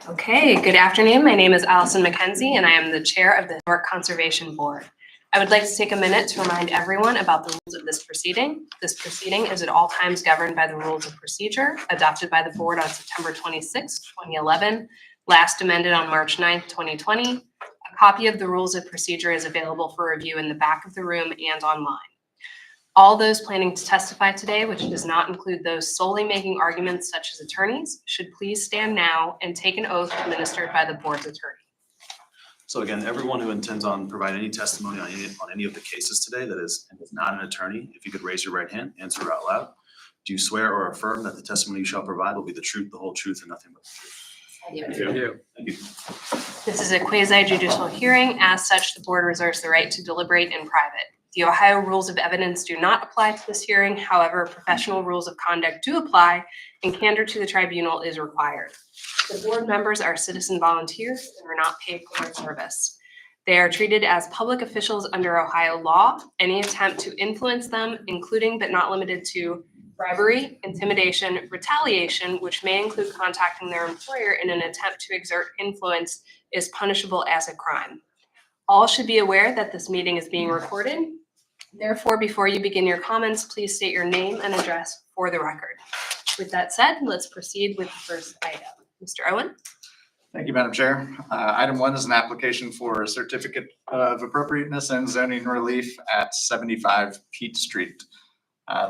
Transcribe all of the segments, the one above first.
Okay, good afternoon. My name is Allison McKenzie, and I am the chair of the Historic Conservation Board. I would like to take a minute to remind everyone about the rules of this proceeding. This proceeding is at all times governed by the rules of procedure adopted by the board on September 26, 2011, last amended on March 9th, 2020. A copy of the rules of procedure is available for review in the back of the room and online. All those planning to testify today, which does not include those solely making arguments such as attorneys, should please stand now and take an oath administered by the board's attorney. So again, everyone who intends on providing any testimony on any of the cases today that is not an attorney, if you could raise your right hand, answer out loud. Do you swear or affirm that the testimony you shall provide will be the truth, the whole truth, and nothing but the truth? I do. Thank you. This is a quasi-judicial hearing. As such, the board reserves the right to deliberate in private. The Ohio rules of evidence do not apply to this hearing. However, professional rules of conduct do apply, and candor to the tribunal is required. The board members are citizen volunteers and are not paid for their service. They are treated as public officials under Ohio law. Any attempt to influence them, including but not limited to bribery, intimidation, retaliation, which may include contacting their employer in an attempt to exert influence, is punishable as a crime. All should be aware that this meeting is being recorded. Therefore, before you begin your comments, please state your name and address for the record. With that said, let's proceed with the first item. Mr. Owen? Thank you, Madam Chair. Item 1 is an application for a certificate of appropriateness and zoning relief at 75 Peach Street.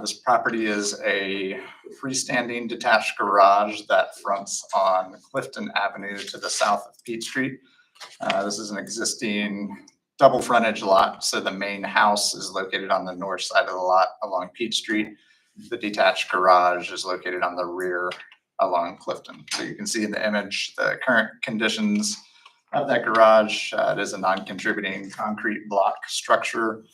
This property is a freestanding detached garage that fronts on Clifton Avenue to the south of Peach Street. This is an existing double frontage lot, so the main house is located on the north side of the lot along Peach Street. The detached garage is located on the rear along Clifton. So you can see in the image the current conditions of that garage. It is a non-contributing concrete block structure.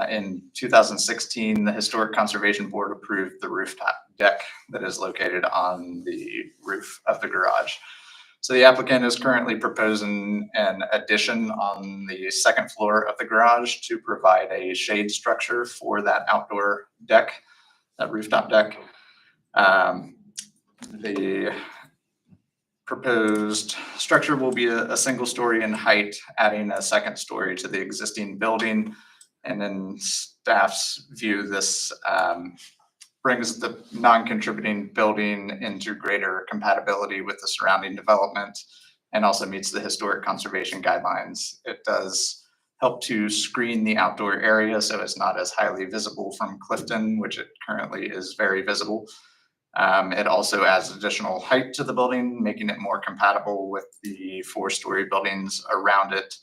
In 2016, the Historic Conservation Board approved the rooftop deck that is located on the roof of the garage. So the applicant is currently proposing an addition on the second floor of the garage to provide a shade structure for that outdoor deck, that rooftop deck. The proposed structure will be a single story in height, adding a second story to the existing building. And in staff's view, this brings the non-contributing building into greater compatibility with the surrounding development and also meets the historic conservation guidelines. It does help to screen the outdoor area so it's not as highly visible from Clifton, which it currently is very visible. It also adds additional height to the building, making it more compatible with the 4-story buildings around it.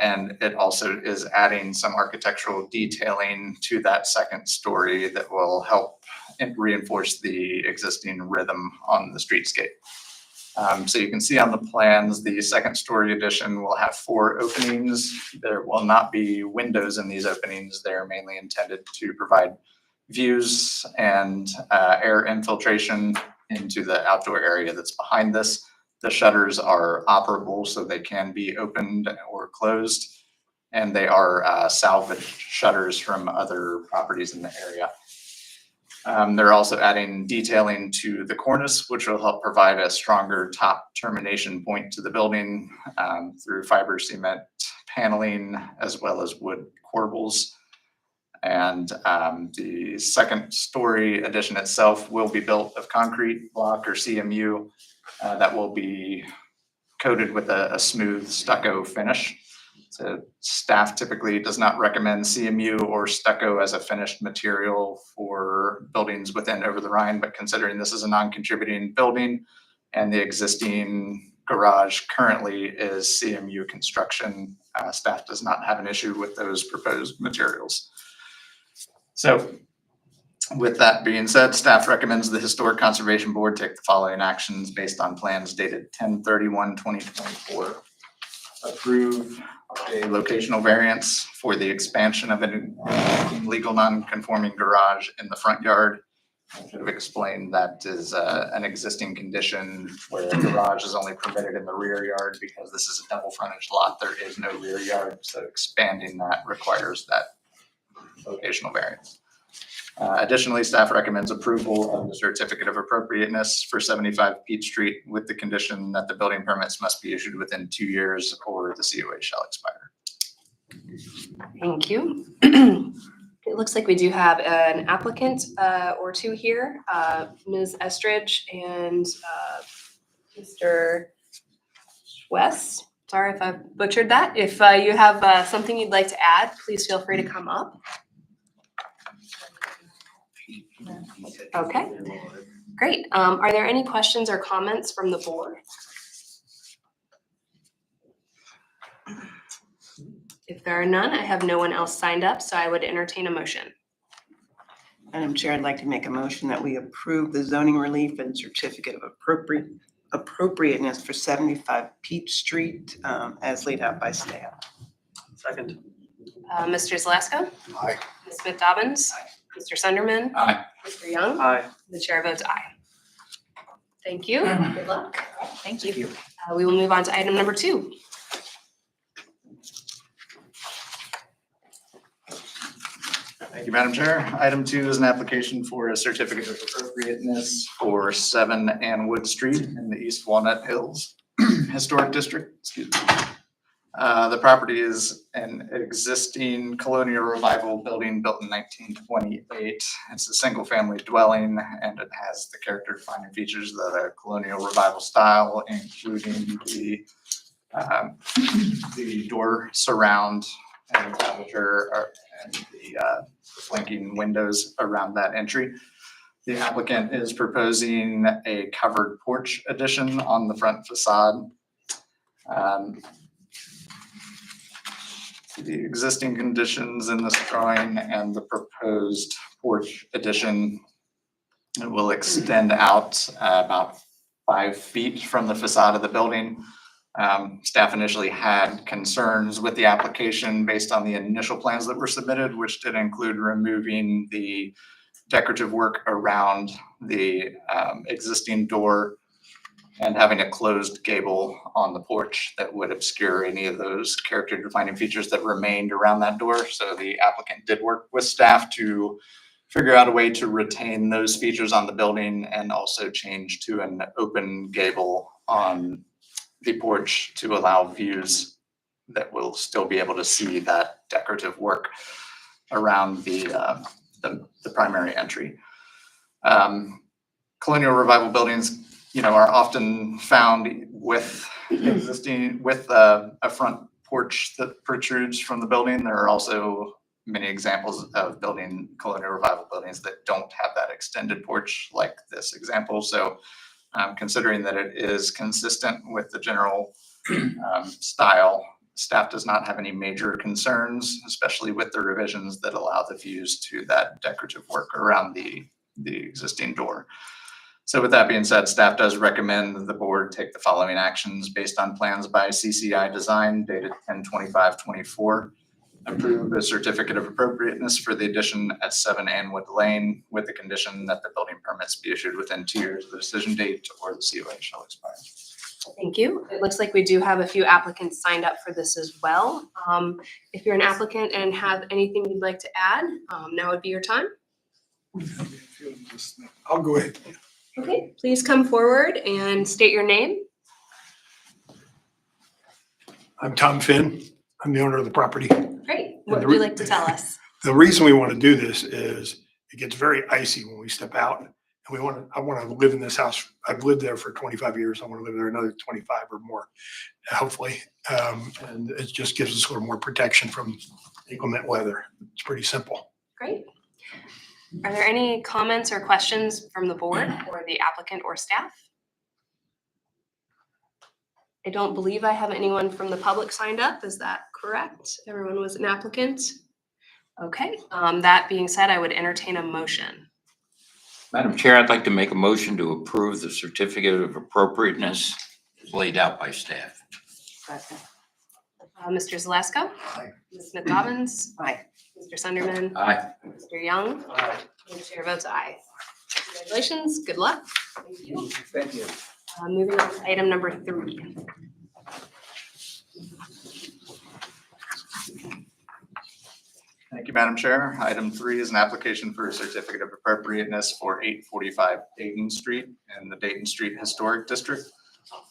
And it also is adding some architectural detailing to that second story that will help and reinforce the existing rhythm on the streetscape. So you can see on the plans, the second story addition will have 4 openings. There will not be windows in these openings. They're mainly intended to provide views and air infiltration into the outdoor area that's behind this. The shutters are operable, so they can be opened or closed, and they are salvage shutters from other properties in the area. They're also adding detailing to the cornice, which will help provide a stronger top termination point to the building through fiber cement paneling as well as wood corbels. And the second story addition itself will be built of concrete block or CMU that will be coated with a smooth stucco finish. So staff typically does not recommend CMU or stucco as a finished material for buildings within Over the Rhine, but considering this is a non-contributing building and the existing garage currently is CMU construction, staff does not have an issue with those proposed materials. So with that being said, staff recommends the Historic Conservation Board take the following actions based on plans dated 10/31/2024. Approve a locational variance for the expansion of an legal non-conforming garage in the front yard. I should have explained that is an existing condition where the garage is only permitted in the rear yard because this is a double frontage lot. There is no rear yard, so expanding that requires that locational variance. Additionally, staff recommends approval of the certificate of appropriateness for 75 Peach Street with the condition that the building permits must be issued within 2 years or the COA shall expire. Thank you. It looks like we do have an applicant or two here, Ms. Estridge and Mr. West. Sorry if I butchered that. If you have something you'd like to add, please feel free to come up. Okay, great. Are there any questions or comments from the board? If there are none, I have no one else signed up, so I would entertain a motion. Madam Chair, I'd like to make a motion that we approve the zoning relief and certificate of appropriateness for 75 Peach Street as laid out by staff. Second. Mr. Zalesko? Aye. Ms. Smith Dobbins? Mr. Sunderman? Aye. Mr. Young? Aye. The chair votes aye. Thank you. Good luck. Thank you. We will move on to item number 2. Thank you, Madam Chair. Item 2 is an application for a certificate of appropriateness for 7 Anwood Street in the East Walnut Hills Historic District. Excuse me. The property is an existing colonial revival building built in 1928. It's a single-family dwelling, and it has the character-defining features that a colonial revival style, including the door surround and curvature and the flanking windows around that entry. The applicant is proposing a covered porch addition on the front facade. The existing conditions in this drawing and the proposed porch addition will extend out about 5 feet from the facade of the building. Staff initially had concerns with the application based on the initial plans that were submitted, which did include removing the decorative work around the existing door and having a closed gable on the porch that would obscure any of those character defining features that remained around that door. So the applicant did work with staff to figure out a way to retain those features on the building and also change to an open gable on the porch to allow views that will still be able to see that decorative work around the primary entry. Colonial revival buildings, are often found with a front porch that protrudes from the building. There are also many examples of colonial revival buildings that don't have that extended porch like this example. So considering that it is consistent with the general style, staff does not have any major concerns, especially with the revisions that allow the views to that decorative work around the existing door. So with that being said, staff does recommend that the board take the following actions based on plans by CCI Design dated 10/25/24. Approve a certificate of appropriateness for the addition at 7 Anwood Lane with the condition that the building permits be issued within 2 years of the decision date or the COA shall expire. Thank you. It looks like we do have a few applicants signed up for this as well. If you're an applicant and have anything you'd like to add, now would be your time. I'll go ahead. Okay, please come forward and state your name. I'm Tom Finn. I'm the owner of the property. Great. What would you like to tell us? The reason we want to do this is it gets very icy when we step out, and I want to live in this house. I've lived there for 25 years. I want to live there another 25 or more, hopefully. And it just gives us a little more protection from inclement weather. It's pretty simple. Great. Are there any comments or questions from the board or the applicant or staff? I don't believe I have anyone from the public signed up. Is that correct? Everyone was an applicant? Okay, that being said, I would entertain a motion. Madam Chair, I'd like to make a motion to approve the certificate of appropriateness as laid out by staff. Mr. Zalesko? Aye. Ms. Smith Dobbins? Aye. Mr. Sunderman? Aye. Mr. Young? And the chair votes aye. Congratulations, good luck. Thank you. Thank you. Moving on to item number 3. Thank you, Madam Chair. Item 3 is an application for a certificate of appropriateness for 845 Dayton Street in the Dayton Street Historic District.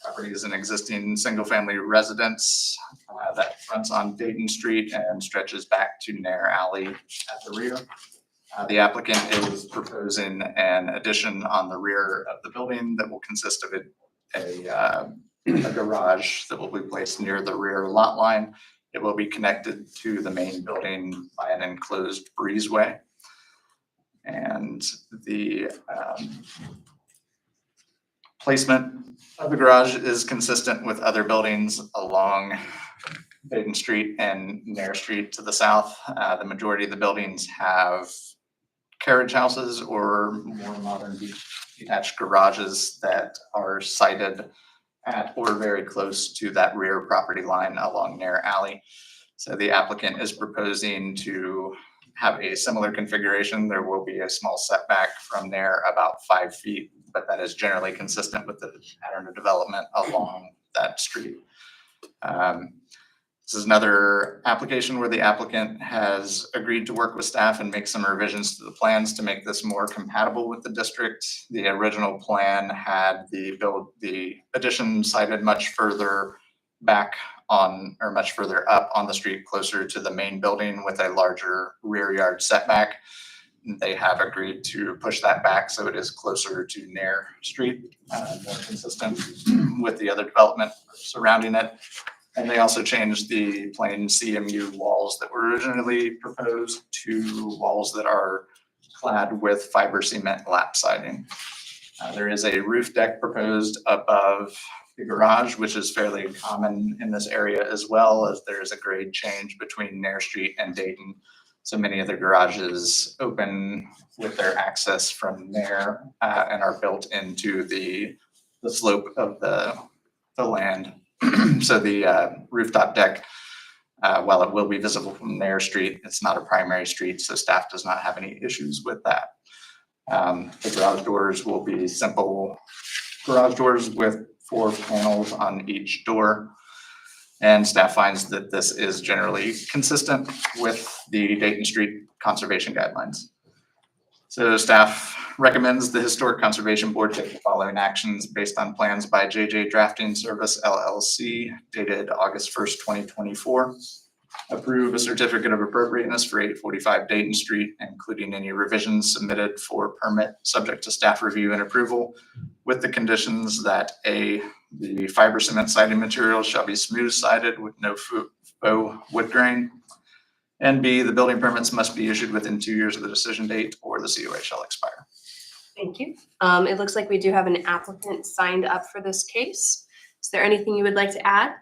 Property is an existing single-family residence that fronts on Dayton Street and stretches back to Nair Alley at the rear. The applicant is proposing an addition on the rear of the building that will consist of a garage that will be placed near the rear lot line. It will be connected to the main building by an enclosed breezeway. And the placement of the garage is consistent with other buildings along Dayton Street and Nair Street to the south. The majority of the buildings have carriage houses or more modern detached garages that are sited at or very close to that rear property line along Nair Alley. So the applicant is proposing to have a similar configuration. There will be a small setback from there, about 5 feet, but that is generally consistent with the pattern of development along that street. This is another application where the applicant has agreed to work with staff and make some revisions to the plans to make this more compatible with the district. The original plan had the addition sited much further back on, or much further up on the street, closer to the main building with a larger rear yard setback. They have agreed to push that back so it is closer to Nair Street, more consistent with the other development surrounding it. And they also changed the plain CMU walls that were originally proposed to walls that are clad with fiber cement lap siding. There is a roof deck proposed above the garage, which is fairly common in this area, as well as there is a grade change between Nair Street and Dayton. So many of the garages open with their access from there and are built into the slope of the land. So the rooftop deck, while it will be visible from Nair Street, it's not a primary street, so staff does not have any issues with that. The garage doors will be simple garage doors with 4 panels on each door. And staff finds that this is generally consistent with the Dayton Street conservation guidelines. So staff recommends the Historic Conservation Board take the following actions based on plans by JJ Drafting Service LLC dated August 1st, 2024. Approve a certificate of appropriateness for 845 Dayton Street, including any revisions submitted for permit subject to staff review and approval, with the conditions that A, the fiber cement siding material shall be smooth sided with no faux wood grain. And B, the building permits must be issued within 2 years of the decision date or the COA shall expire. Thank you. It looks like we do have an applicant signed up for this case. Is there anything you would like to add?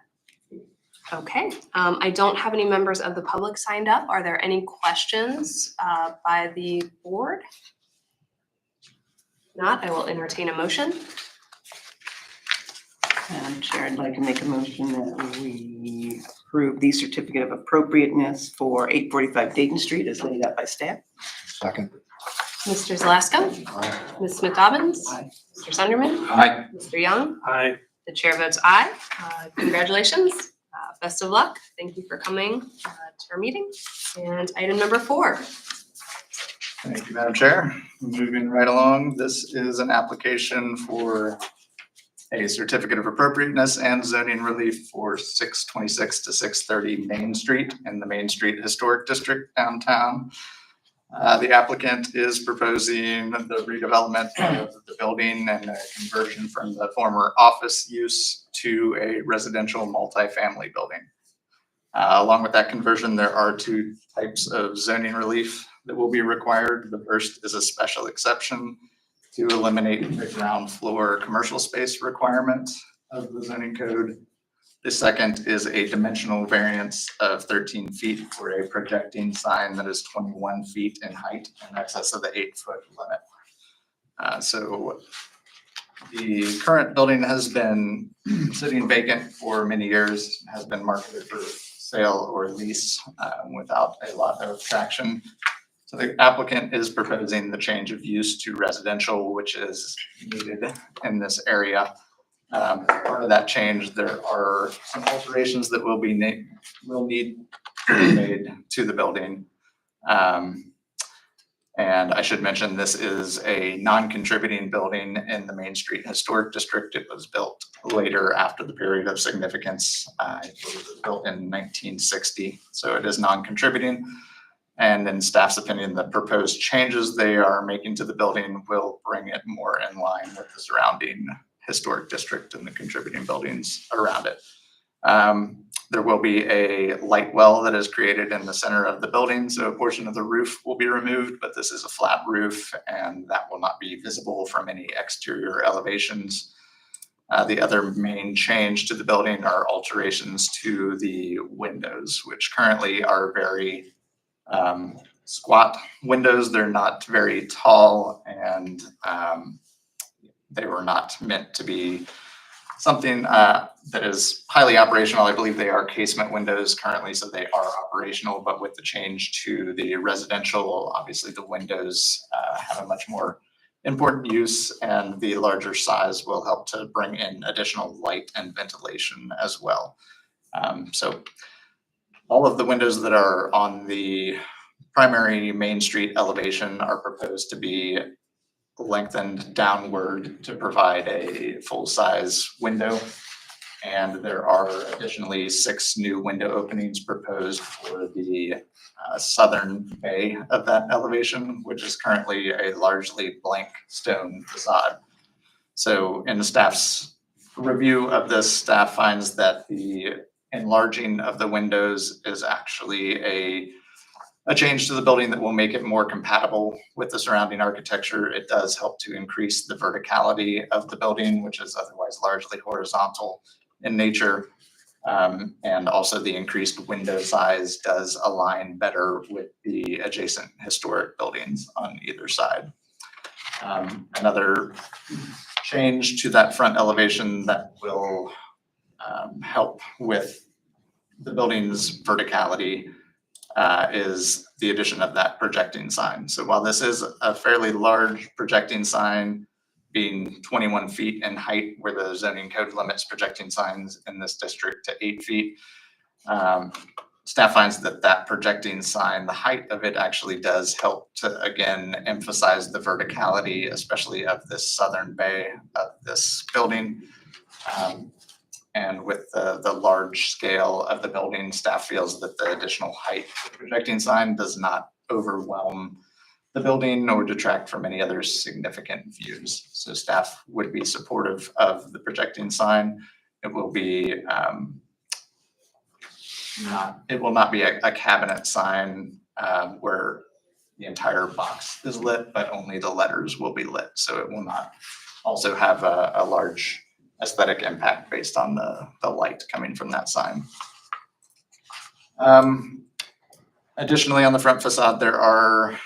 Okay, I don't have any members of the public signed up. Are there any questions by the board? If not, I will entertain a motion. Madam Chair, I'd like to make a motion that we approve the certificate of appropriateness for 845 Dayton Street as laid out by staff. Second. Mr. Zalasko? Ms. Smith Dobbins? Aye. Mr. Sunderman? Aye. Mr. Young? Aye. The chair votes aye. Congratulations. Best of luck. Thank you for coming to our meeting. And item number 4. Thank you, Madam Chair. Moving right along, this is an application for a certificate of appropriateness and zoning relief for 626 to 630 Main Street in the Main Street Historic District downtown. The applicant is proposing the redevelopment of the building and a conversion from the former office use to a residential multifamily building. Along with that conversion, there are 2 types of zoning relief that will be required. The first is a special exception to eliminate the ground floor commercial space requirement of the zoning code. The second is a dimensional variance of 13 feet for a projecting sign that is 21 feet in height in excess of the 8-foot limit. So the current building has been sitting vacant for many years, has been marketed for sale or lease without a lot of traction. So the applicant is proposing the change of use to residential, which is needed in this area. Part of that change, there are some alterations that will need to be made to the building. And I should mention, this is a non-contributing building in the Main Street Historic District. It was built later after the period of significance. It was built in 1960, so it is non-contributing. And in staff's opinion, the proposed changes they are making to the building will bring it more in line with the surrounding historic district and the contributing buildings around it. There will be a light well that is created in the center of the building, so a portion of the roof will be removed, but this is a flat roof and that will not be visible from any exterior elevations. The other main change to the building are alterations to the windows, which currently are very squat windows. They're not very tall, and they were not meant to be something that is highly operational. I believe they are casement windows currently, so they are operational, but with the change to the residential, obviously the windows have a much more important use, and the larger size will help to bring in additional light and ventilation as well. So all of the windows that are on the primary Main Street elevation are proposed to be lengthened downward to provide a full-size window. And there are additionally 6 new window openings proposed for the southern bay of that elevation, which is currently a largely blank stone facade. So in the staff's review of this, staff finds that the enlarging of the windows is actually a change to the building that will make it more compatible with the surrounding architecture. It does help to increase the verticality of the building, which is otherwise largely horizontal in nature. And also the increased window size does align better with the adjacent historic buildings on either side. Another change to that front elevation that will help with the building's verticality is the addition of that projecting sign. So while this is a fairly large projecting sign, being 21 feet in height, where the zoning code limits projecting signs in this district to 8 feet, staff finds that that projecting sign, the height of it actually does help to, again, emphasize the verticality, especially of this southern bay of this building. And with the large scale of the building, staff feels that the additional height of the projecting sign does not overwhelm the building nor detract from any other significant views. So staff would be supportive of the projecting sign. It will be it will not be a cabinet sign where the entire box is lit, but only the letters will be lit. So it will not also have a large aesthetic impact based on the light coming from that sign. Additionally, on the front facade, there are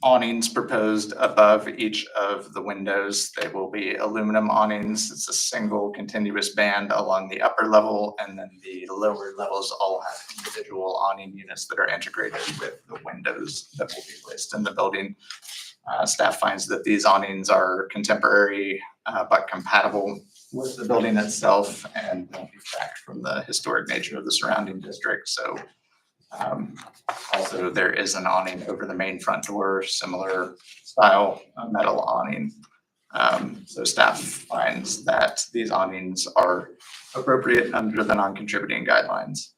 awnings proposed above each of the windows. They will be aluminum awnings. It's a single continuous band along the upper level, and then the lower levels all have individual awning units that are integrated with the windows that will be placed in the building. Staff finds that these awnings are contemporary but compatible with the building itself and don't detract from the historic nature of the surrounding district. So also there is an awning over the main front door, similar style metal awning. So staff finds that these awnings are appropriate under the non-contributing guidelines.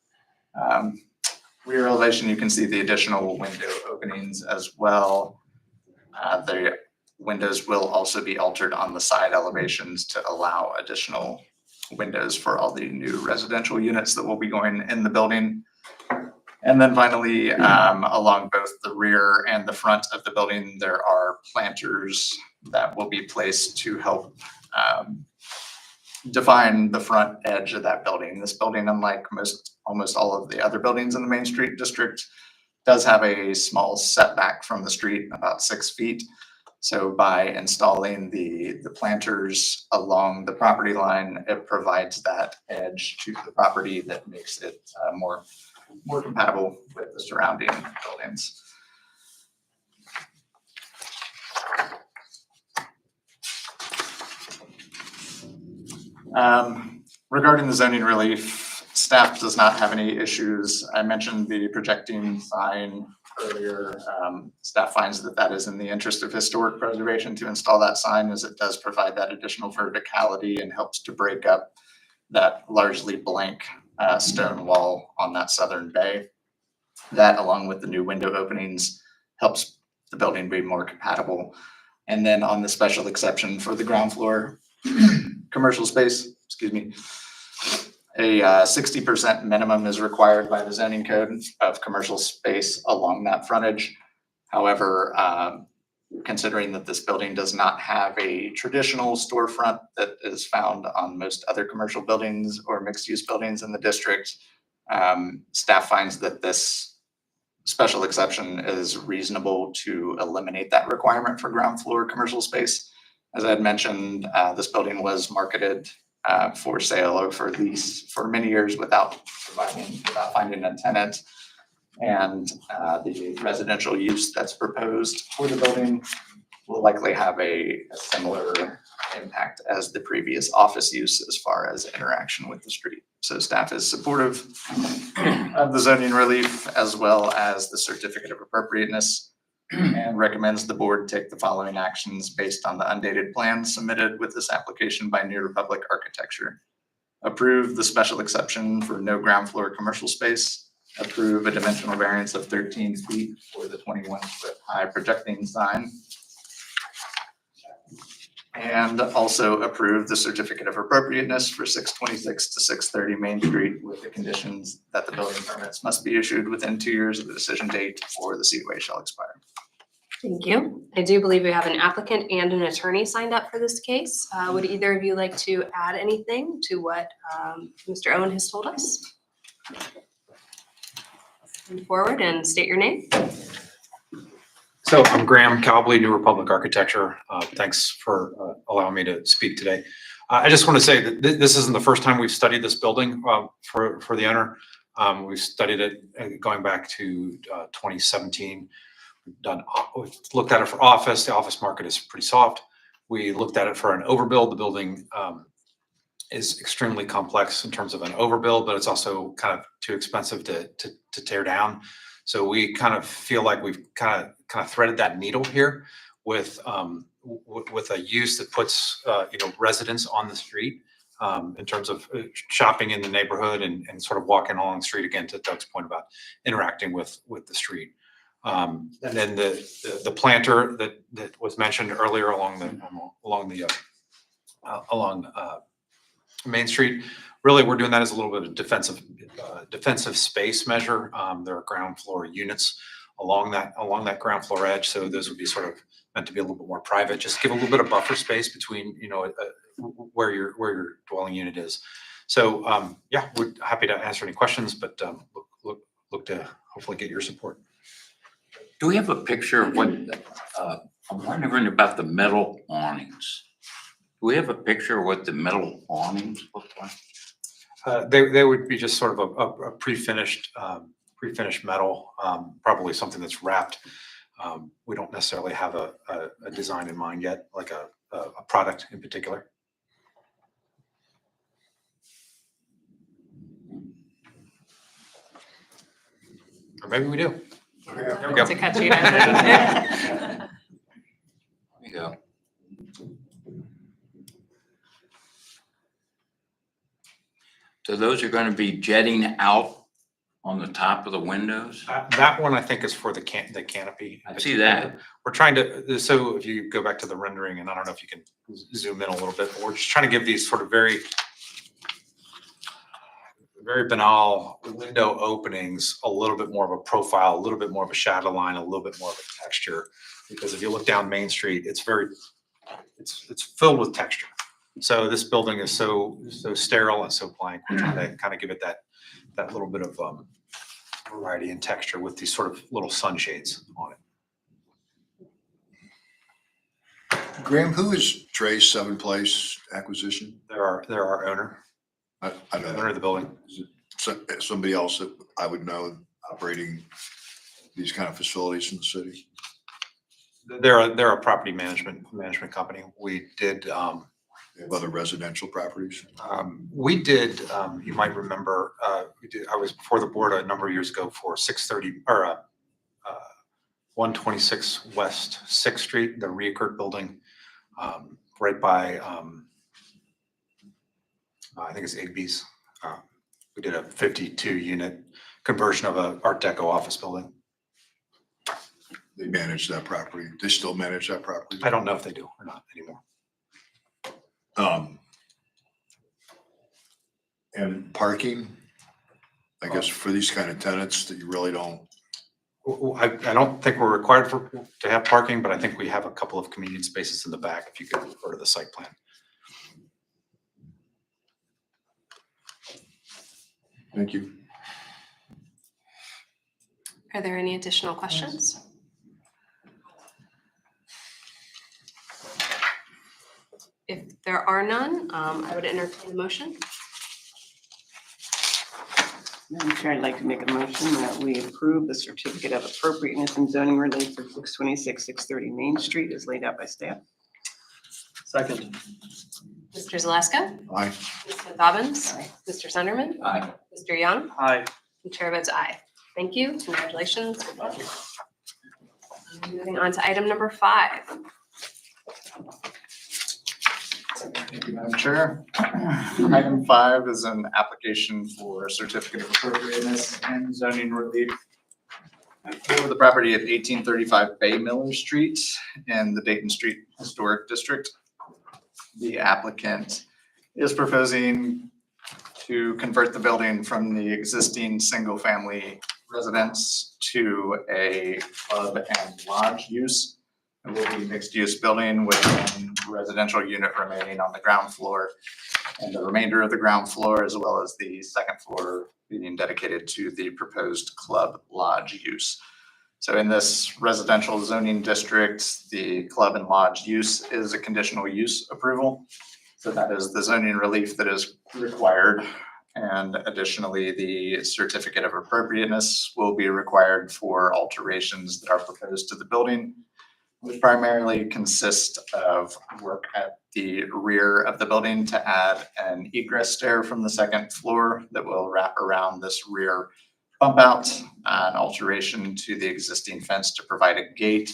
Rear elevation, you can see the additional window openings as well. The windows will also be altered on the side elevations to allow additional windows for all the new residential units that will be going in the building. And then finally, along both the rear and the front of the building, there are planters that will be placed to help define the front edge of that building. This building, unlike almost all of the other buildings in the Main Street district, does have a small setback from the street, about 6 feet. So by installing the planters along the property line, it provides that edge to the property that makes it more compatible with the surrounding buildings. Regarding the zoning relief, staff does not have any issues. I mentioned the projecting sign earlier, staff finds that that is in the interest of historic preservation to install that sign, as it does provide that additional verticality and helps to break up that largely blank stone wall on that southern bay. That, along with the new window openings, helps the building be more compatible. And then on the special exception for the ground floor commercial space, excuse me, a 60% minimum is required by the zoning code of commercial space along that frontage. However, considering that this building does not have a traditional storefront that is found on most other commercial buildings or mixed-use buildings in the district, staff finds that this special exception is reasonable to eliminate that requirement for ground floor commercial space. As I had mentioned, this building was marketed for sale or for lease for many years without finding a tenant. And the residential use that's proposed for the building will likely have a similar impact as the previous office use as far as interaction with the street. So staff is supportive of the zoning relief as well as the certificate of appropriateness, and recommends the board take the following actions based on the undated plans submitted with this application by New Republic Architecture. Approve the special exception for no ground floor commercial space. Approve a dimensional variance of 13 feet for the 21-foot high projecting sign. And also approve the certificate of appropriateness for 626 to 630 Main Street with the conditions that the building permits must be issued within 2 years of the decision date or the COA shall expire. Thank you. I do believe we have an applicant and an attorney signed up for this case. Would either of you like to add anything to what Mr. Owen has told us? Come forward and state your name. So I'm Graham Cowbley, New Republic Architecture. Thanks for allowing me to speak today. I just want to say that this isn't the first time we've studied this building for the owner. We've studied it going back to 2017. We've looked at it for office. The office market is pretty soft. We looked at it for an overbuild. The building is extremely complex in terms of an overbuild, but it's also kind of too expensive to tear down. So we kind of feel like we've kind of threaded that needle here with a use that puts residents on the street in terms of shopping in the neighborhood and sort of walking along the street, again to Doug's point about interacting with the street. And then the planter that was mentioned earlier along Main Street. Really, we're doing that as a little bit of defensive space measure. There are ground floor units along that ground floor edge, so those would be sort of meant to be a little bit more private. Just give a little bit of buffer space between where your dwelling unit is. So yeah, we're happy to answer any questions, but look to hopefully get your support. Do we have a picture of what, I'm wondering about the metal awnings. Do we have a picture of what the metal awnings look like? They would be just sort of a pre-finished metal, probably something that's wrapped. We don't necessarily have a design in mind yet, like a product in particular. Or maybe we do. There we go. To cut you down. There you go. So those are going to be jetting out on the top of the windows? That one I think is for the canopy. I see that. We're trying to, so if you go back to the rendering, and I don't know if you can zoom in a little bit, but we're just trying to give these sort of very banal window openings a little bit more of a profile, a little bit more of a shadow line, a little bit more of a texture. Because if you look down Main Street, it's filled with texture. So this building is so sterile and so blank. We're trying to kind of give it that little bit of variety and texture with these sort of little sunshades on it. Graham, who is Trey's Seven Place acquisition? They're our owner, I know owner of the building. somebody else that I would know operating these kind of facilities in the city. They're a property management company. We did They have other residential properties. you might remember, I was before the board a number of years ago for 630 or 126 West Sixth Street, the Reoccurred building, right by, I think it's Igby's. We did a 52 unit conversion of a Art Deco office building. They manage that property. They still manage that property. I don't know if they do or not anymore. And parking, I guess for these kind of tenants that you really don't, I don't think we're required to have parking, but I think we have a couple of convenience spaces in the back if you could refer to the site plan. thank you. Are there any additional questions? If there are none, I would entertain a motion. Madam Chair, I'd like to make a motion that we approve the certificate of appropriateness and zoning relief for 626, 630 Main Street as laid out by staff. Second. Mr. Zaleska? Aye. Mr. Dobbins? Aye. Mr. Sunderman? Aye. Mr. Young? Aye. The chair votes aye. Thank you. Congratulations. Moving on to item number 5. Thank you, Madam Chair. Item 5 is an application for certificate of appropriateness and zoning relief for the property at 1835 Bay Miller Street in the Dayton Street Historic District. The applicant is proposing to convert the building from the existing single-family residence to a club and lodge use. It will be mixed-use building with one residential unit remaining on the ground floor, and the remainder of the ground floor, as well as the second floor, being dedicated to the proposed club lodge use. So in this residential zoning district, the club and lodge use is a conditional use approval. So that is the zoning relief that is required. And additionally, the certificate of appropriateness will be required for alterations that are proposed to the building, which primarily consist of work at the rear of the building to add an egress stair from the second floor that will wrap around this rear bump out, an alteration to the existing fence to provide a gate,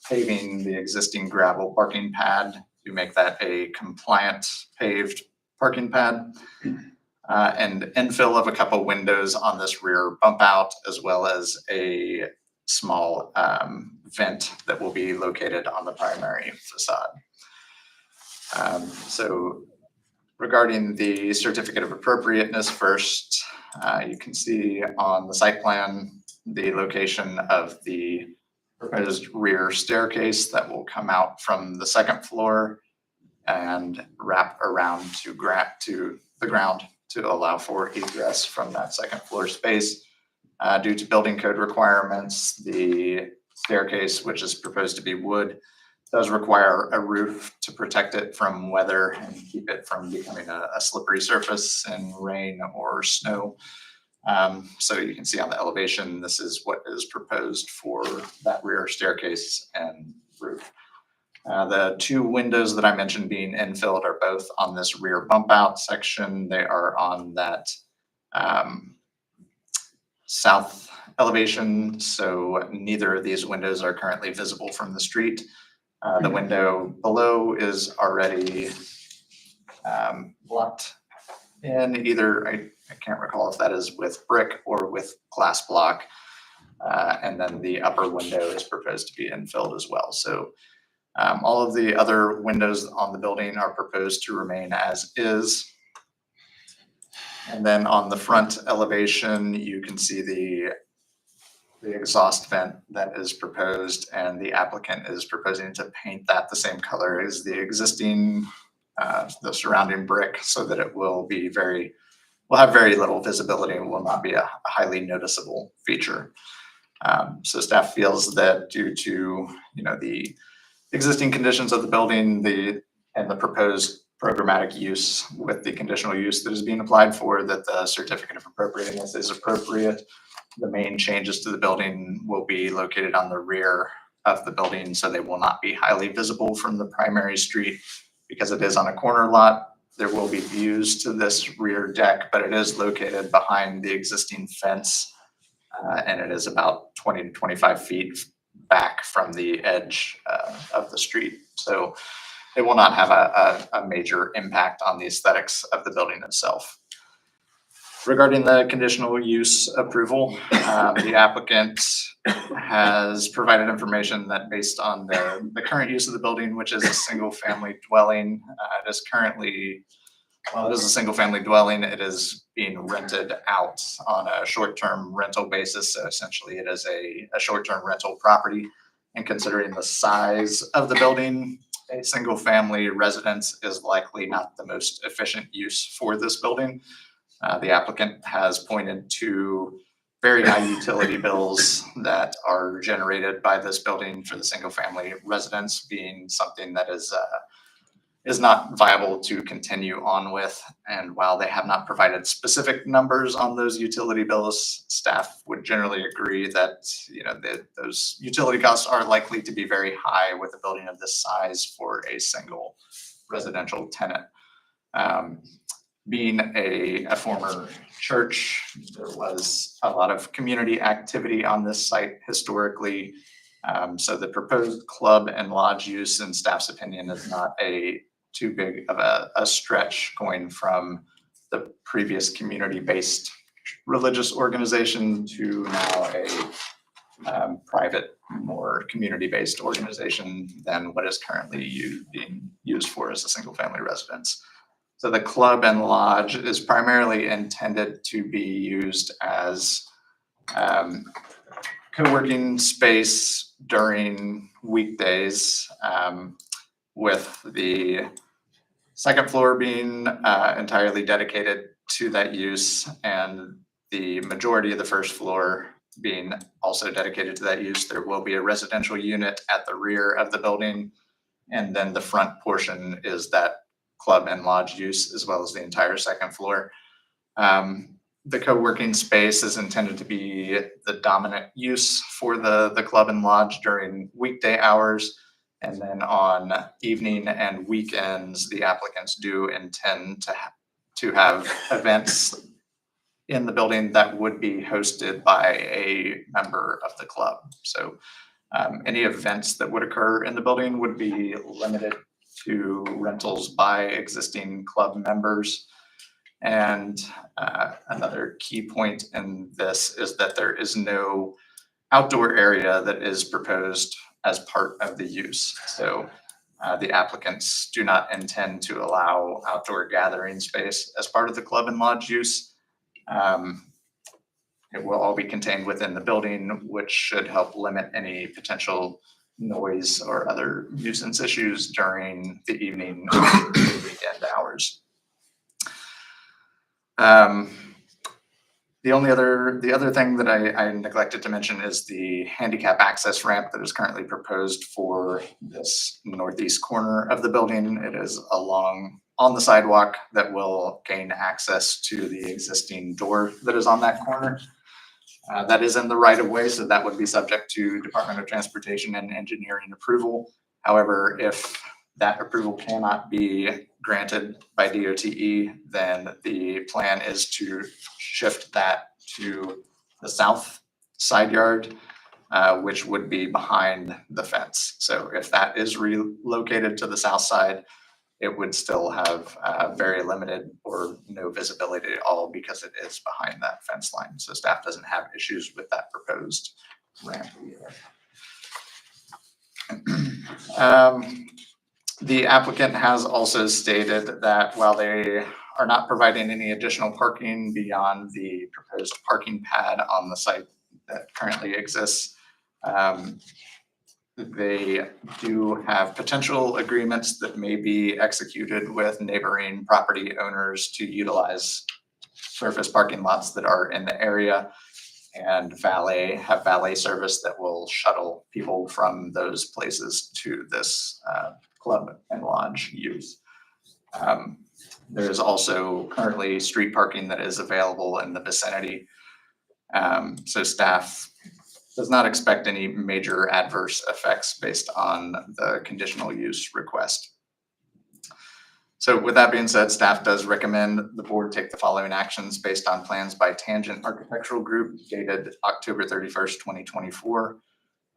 paving the existing gravel parking pad to make that a compliant paved parking pad, and infill of a couple windows on this rear bump out, as well as a small vent that will be located on the primary facade. So regarding the certificate of appropriateness first, you can see on the site plan the location of the proposed rear staircase that will come out from the second floor and wrap around to the ground to allow for egress from that second floor space. Due to building code requirements, the staircase, which is proposed to be wood, does require a roof to protect it from weather and keep it from becoming a slippery surface in rain or snow. So you can see on the elevation, this is what is proposed for that rear staircase and roof. The two windows that I mentioned being infilled are both on this rear bump out section. They are on that south elevation, so neither of these windows are currently visible from the street. The window below is already blocked in either, I can't recall if that is with brick or with glass block. And then the upper window is proposed to be infilled as well. So all of the other windows on the building are proposed to remain as is. And then on the front elevation, you can see the exhaust vent that is proposed, and the applicant is proposing to paint that the same color as the existing, the surrounding brick, so that it will have very little visibility and will not be a highly noticeable feature. So staff feels that due to, the existing conditions of the building, and the proposed programmatic use with the conditional use that is being applied for, that the certificate of appropriateness is appropriate. The main changes to the building will be located on the rear of the building, so they will not be highly visible from the primary street. Because it is on a corner lot, there will be views to this rear deck, but it is located behind the existing fence. And it is about 20 to 25 feet back from the edge of the street. So it will not have a major impact on the aesthetics of the building itself. Regarding the conditional use approval, the applicant has provided information that based on the current use of the building, which is a single-family dwelling, it is currently, while it is a single-family dwelling, it is being rented out on a short-term rental basis. So essentially, it is a short-term rental property. And considering the size of the building, a single-family residence is likely not the most efficient use for this building. The applicant has pointed to very high utility bills that are generated by this building for the single-family residence being something that is not viable to continue on with. And while they have not provided specific numbers on those utility bills, staff would generally agree that, you know, those utility costs are likely to be very high with a building of this size for a single residential tenant. Being a former church, there was a lot of community activity on this site historically. So the proposed club and lodge use, in staff's opinion, is not too big of a stretch going from the previous community-based religious organization to now a private, more community-based organization than what is currently being used for as a single-family residence. So the club and lodge is primarily intended to be used as co-working space during weekdays, with the second floor being entirely dedicated to that use, and the majority of the first floor being also dedicated to that use. There will be a residential unit at the rear of the building, and then the front portion is that club and lodge use, as well as the entire second floor. The co-working space is intended to be the dominant use for the club and lodge during weekday hours. And then on evening and weekends, the applicants do intend to have events in the building that would be hosted by a member of the club. So any events that would occur in the building would be limited to rentals by existing club members. And another key point in this is that there is no outdoor area that is proposed as part of the use. So the applicants do not intend to allow outdoor gathering space as part of the club and lodge use. It will all be contained within the building, which should help limit any potential noise or other nuisance issues during the evening and weekend hours. The other thing that I neglected to mention is the handicap access ramp that is currently proposed for this northeast corner of the building. It is on the sidewalk that will gain access to the existing door that is on that corner. That is in the right of way, so that would be subject to Department of Transportation and Engineering approval. However, if that approval cannot be granted by DOTE, then the plan is to shift that to the south side yard, which would be behind the fence. So if that is relocated to the south side, it would still have very limited or no visibility at all because it is behind that fence line. So staff doesn't have issues with that proposed ramp either. The applicant has also stated that while they are not providing any additional parking beyond the proposed parking pad on the site that currently exists, they do have potential agreements that may be executed with neighboring property owners to utilize surface parking lots that are in the area and have valet service that will shuttle people from those places to this club and lodge use. There is also currently street parking that is available in the vicinity. So staff does not expect any major adverse effects based on the conditional use request. So with that being said, staff does recommend the board take the following actions based on plans by Tangent Architectural Group dated October 31st, 2024.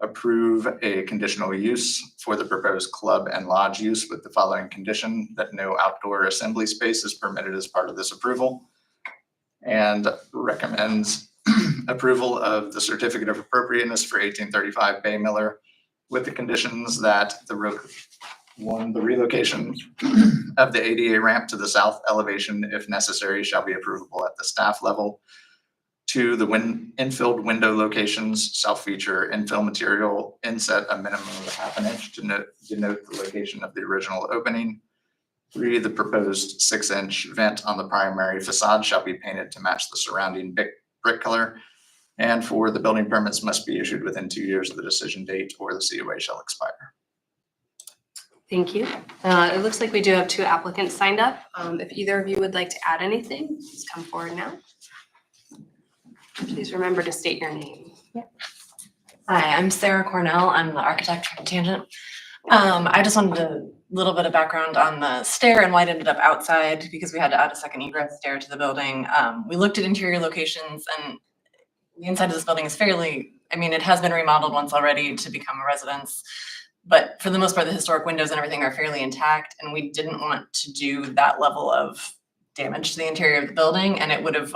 approve a conditional use for the proposed club and lodge use with the following condition: that no outdoor assembly space is permitted as part of this approval. And recommends approval of the certificate of appropriateness for 1835 Bay Miller with the conditions that the relocation of the ADA ramp to the south elevation, if necessary, shall be approvable at the staff level. 2, the infilled window locations shall feature infill material inset a minimum of 1/2 inch to denote the location of the original opening. 3, the proposed 6-inch vent on the primary facade shall be painted to match the surrounding brick color. And 4, the building permits must be issued within 2 years of the decision date or the COA shall expire. Thank you. It looks like we do have 2 applicants signed up. If either of you would like to add anything, please come forward now. Please remember to state your name. Hi, I'm Sarah Cornell. I'm the architect from Tangent. I just wanted a little bit of background on the stair and why it ended up outside, because we had to add a second egress stair to the building. We looked at interior locations, and the inside of this building is it has been remodeled once already to become a residence. But for the most part, the historic windows and everything are fairly intact, and we didn't want to do that level of damage to the interior of the building, and it would have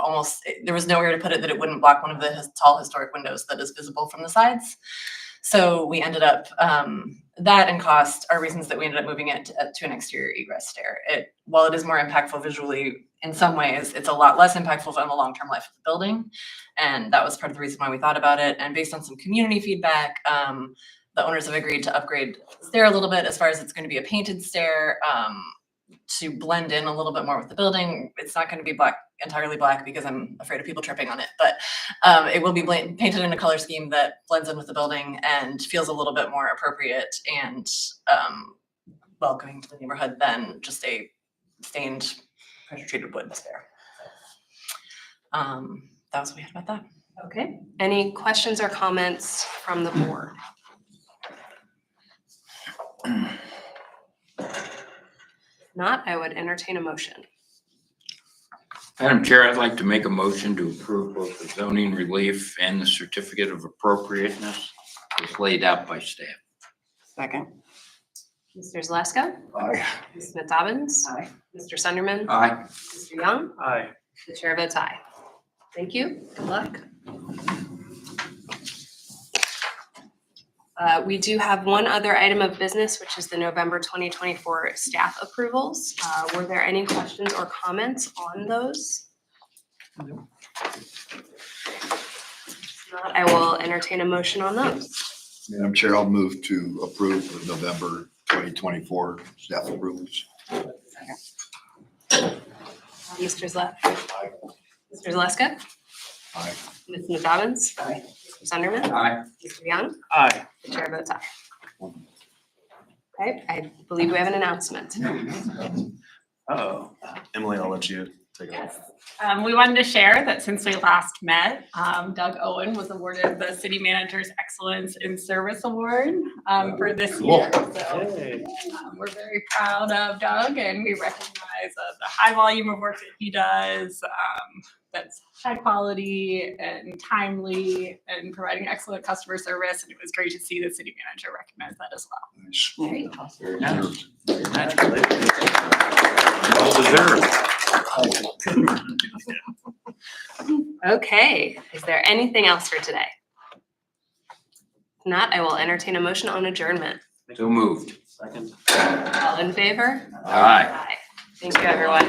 there was nowhere to put it that it wouldn't block one of the tall historic windows that is visible from the sides. So we ended up, that and cost are reasons that we ended up moving it to an exterior egress stair. While it is more impactful visually in some ways, it's a lot less impactful on the long-term life of the building. And that was part of the reason why we thought about it. And based on some community feedback, the owners have agreed to upgrade the stair a little bit as far as it's going to be a painted stair, to blend in a little bit more with the building. It's not going to be entirely black because I'm afraid of people tripping on it, but it will be painted in a color scheme that blends in with the building and feels a little bit more appropriate and welcoming to the neighborhood than just a stained pressure treated wood stair. That was what we had about that. Okay. Any questions or comments from the board? If not, I would entertain a motion. Madam Chair, I'd like to make a motion to approve both the zoning relief and the certificate of appropriateness as laid out by staff. Second. Mr. Zalesko? Aye. Ms. Smith-Dobbins? Aye. Mr. Sunderman? Aye. Mr. Young? Aye. The chair votes aye. Thank you. Good luck. We do have one other item of business, which is the November 2024 staff approvals. Were there any questions or comments on those? If not, I will entertain a motion on those. Madam Chair, I'll move to approve the November 2024 staff approvals. Mr. Zaleska? Aye. Ms. Smith-Dobbins? Aye. Mr. Sunderman? Aye. Mr. Young? Aye. The chair votes aye. Okay, I believe we have an announcement. Uh-oh. Emily, I'll let you take it. Yes. We wanted to share that since we last met, Doug Owen was awarded the City Manager's Excellence in Service Award for this year. So Hey. we're very proud of Doug, and we recognize the high volume of work that he does, that's high quality and timely and providing excellent customer service. And it was great to see the City Manager recognize that as well. Nice. Great. Very nice. Congratulations. Well deserved. Okay, is there anything else for today? If not, I will entertain a motion on adjournment. So moved. Second. All in favor? Aye. Aye. Thank you, everyone.